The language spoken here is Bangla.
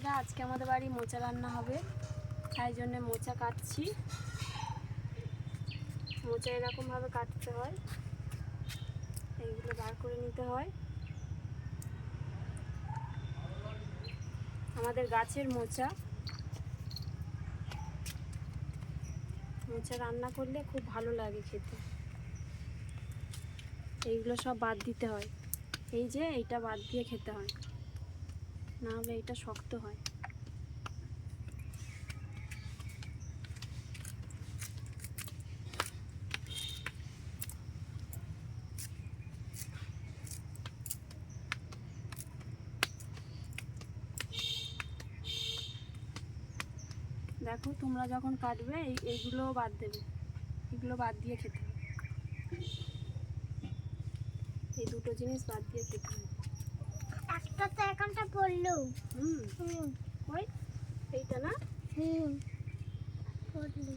বন্ধুরা, আজকে আমাদের বাড়ি মোচা রান্না হবে, তাই জন্য মোচা কাটছি। মোচা এরকমভাবে কাটতে হয়, এইগুলো বার করে নিতে হয়। আমাদের গাছের মোচা, মোচা রান্না করলে খুব ভালো লাগে খেতে। এইগুলো সব বাদ দিতে হয়, এই যে এইটা বাদ দিয়ে খেতে হয়, না হলে এটা শক্ত হয়। দেখো, তোমরা যখন কাটবে এইগুলোও বাদ দেবে, এগুলো বাদ দিয়ে খেতে হবে। এই দুটো জিনিস বাদ দিয়ে খেতে হবে। একটা তো এখনটা পড়লো। ওই এইটা না, পড়লো।